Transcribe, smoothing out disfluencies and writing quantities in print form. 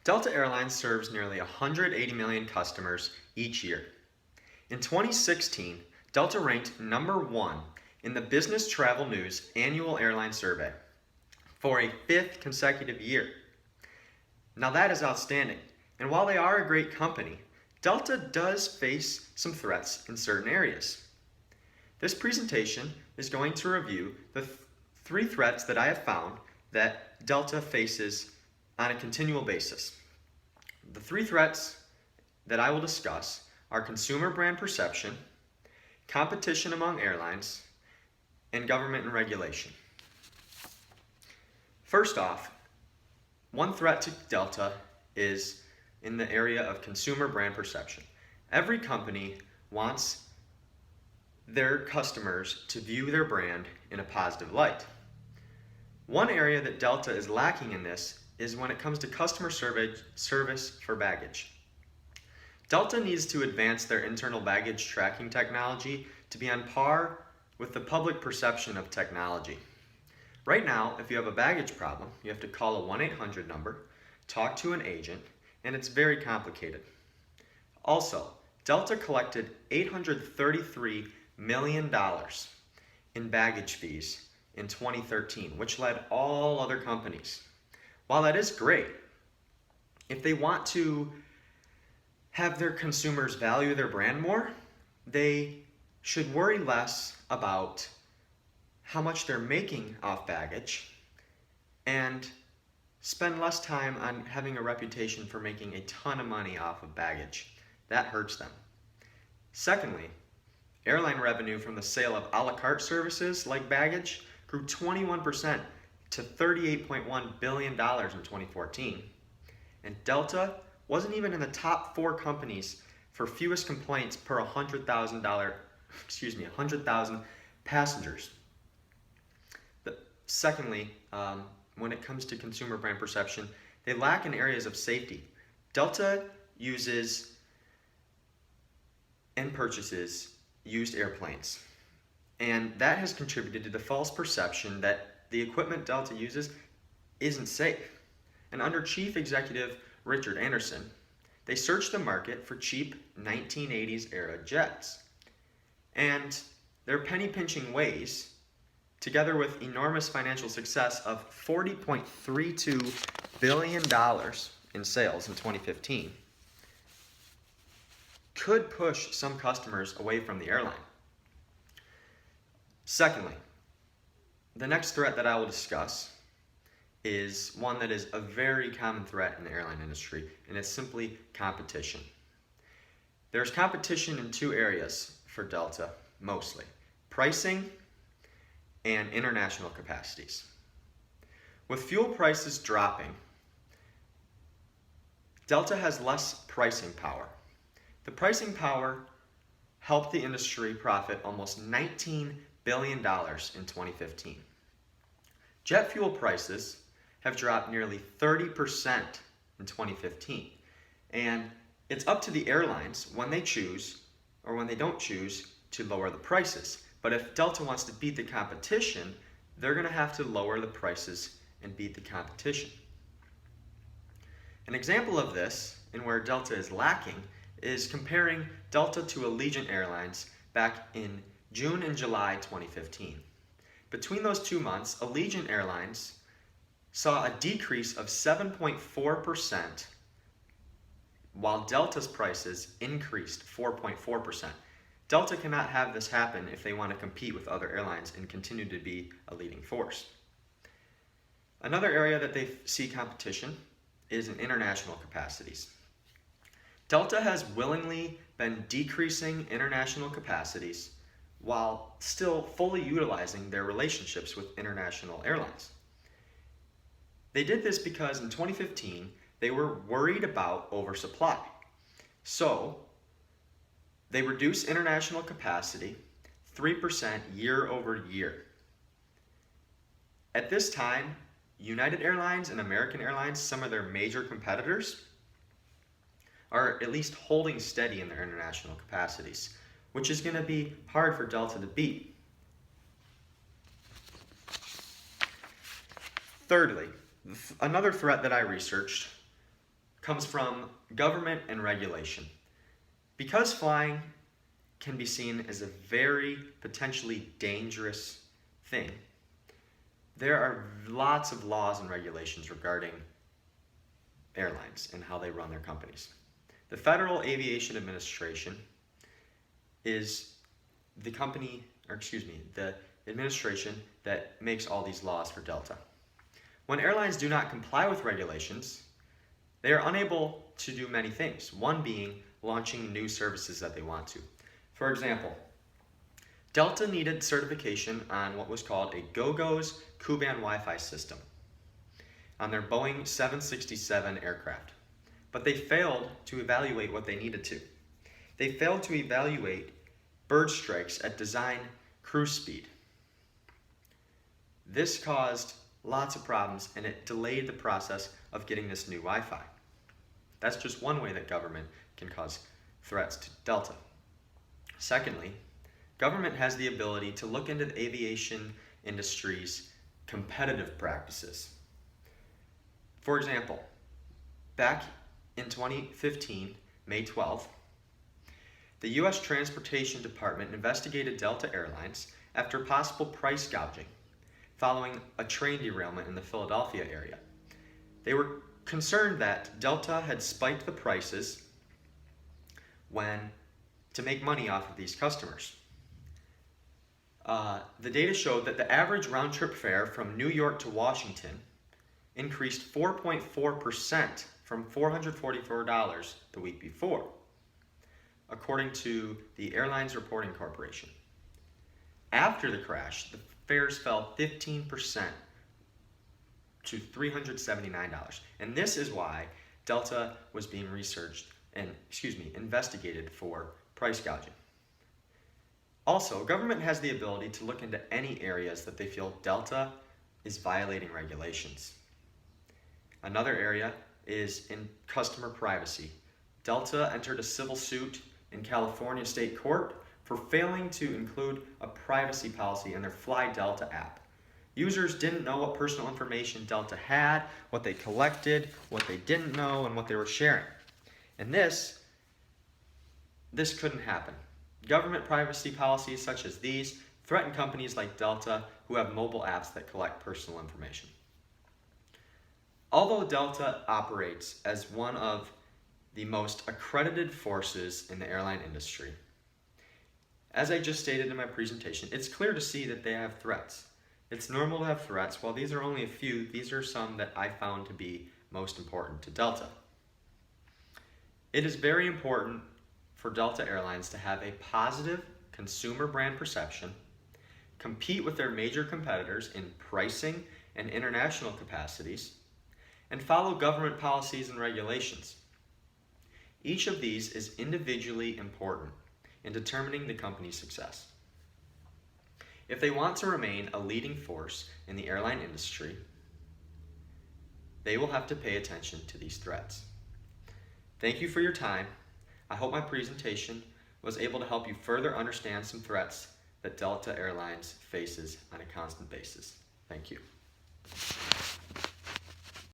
Delta Airlines serves nearly 180 million customers each year. In 2016, Delta ranked number 1 in the Business Travel News Annual Airline Survey for a 5th consecutive year. Now that is outstanding, and while they are a great company, Delta does face some threats in certain areas. This presentation is going to review the 3 threats that I have found that Delta faces on a continual basis. The 3 threats that I will discuss are consumer brand perception, competition among airlines, and government and regulation. First off, one threat to Delta is in the area of consumer brand perception. Every company wants their customers to view their brand in a positive light. One area that Delta is lacking in this is when it comes to customer service for baggage. Delta needs to advance their internal baggage tracking technology to be on par with the public perception of technology. Right now, if you have a baggage problem, you have to call a 1-800 number, talk to an agent, and it's very complicated. Also, Delta collected $833 million in baggage fees in 2013, which led all other companies. While that is great, if they want to have their consumers value their brand more, they should worry less about how much they're making off baggage and spend less time on having a reputation for making a ton of money off of baggage. That hurts them. Secondly, airline revenue from the sale of a la carte services like baggage grew 21% to $38.1 billion in 2014. And Delta wasn't even in the top 4 companies for fewest complaints per 100,000 passengers. Secondly, when it comes to consumer brand perception, they lack in areas of safety. Delta uses and purchases used airplanes, and that has contributed to the false perception that the equipment Delta uses isn't safe. And under Chief Executive Richard Anderson, they searched the market for cheap 1980s era jets. And their penny-pinching ways, together with enormous financial success of $40.32 billion in sales in 2015, could push some customers away from the airline. Secondly, the next threat that I will discuss is one that is a very common threat in the airline industry, and it's simply competition. There's competition in 2 areas for Delta, mostly: pricing and international capacities. With fuel prices dropping, Delta has less pricing power. The pricing power helped the industry profit almost $19 billion in 2015. Jet fuel prices have dropped nearly 30% in 2015, and it's up to the airlines when they choose or when they don't choose to lower the prices. But if Delta wants to beat the competition, they're going to have to lower the prices and beat the competition. An example of this, and where Delta is lacking, is comparing Delta to Allegiant Airlines back in June and July 2015. Between those 2 months, Allegiant Airlines saw a decrease of 7.4%, while Delta's prices increased 4.4%. Delta cannot have this happen if they want to compete with other airlines and continue to be a leading force. Another area that they see competition is in international capacities. Delta has willingly been decreasing international capacities while still fully utilizing their relationships with international airlines. They did this because in 2015, they were worried about oversupply. So, they reduced international capacity 3% year over year. At this time, United Airlines and American Airlines, some of their major competitors, are at least holding steady in their international capacities, which is going to be hard for Delta to beat. Thirdly, another threat that I researched comes from government and regulation. Because flying can be seen as a very potentially dangerous thing, there are lots of laws and regulations regarding airlines and how they run their companies. The Federal Aviation Administration is the administration that makes all these laws for Delta. When airlines do not comply with regulations, they are unable to do many things, one being launching new services that they want to. For example, Delta needed certification on what was called a Gogo's Ku-band Wi-Fi system on their Boeing 767 aircraft, but they failed to evaluate what they needed to. They failed to evaluate bird strikes at design cruise speed. This caused lots of problems, and it delayed the process of getting this new Wi-Fi. That's just one way that government can cause threats to Delta. Secondly, government has the ability to look into the aviation industry's competitive practices. For example, back in 2015, May 12th, the U.S. Transportation Department investigated Delta Airlines after possible price gouging following a train derailment in the Philadelphia area. They were concerned that Delta had spiked the prices to make money off of these customers. The data showed that the average round-trip fare from New York to Washington increased 4.4% from $444 the week before, according to the Airlines Reporting Corporation. After the crash, the fares fell 15% to $379. And this is why Delta was being investigated for price gouging. Also, government has the ability to look into any areas that they feel Delta is violating regulations. Another area is in customer privacy. Delta entered a civil suit in California State Court for failing to include a privacy policy in their Fly Delta app. Users didn't know what personal information Delta had, what they collected, what they didn't know, and what they were sharing. And this couldn't happen. Government privacy policies such as these threaten companies like Delta who have mobile apps that collect personal information. Although Delta operates as one of the most accredited forces in the airline industry, as I just stated in my presentation, it's clear to see that they have threats. It's normal to have threats. While these are only a few, these are some that I found to be most important to Delta. It is very important for Delta Airlines to have a positive consumer brand perception, compete with their major competitors in pricing and international capacities, and follow government policies and regulations. Each of these is individually important in determining the company's success. If they want to remain a leading force in the airline industry, they will have to pay attention to these threats. Thank you for your time. I hope my presentation was able to help you further understand some threats that Delta Airlines faces on a constant basis. Thank you.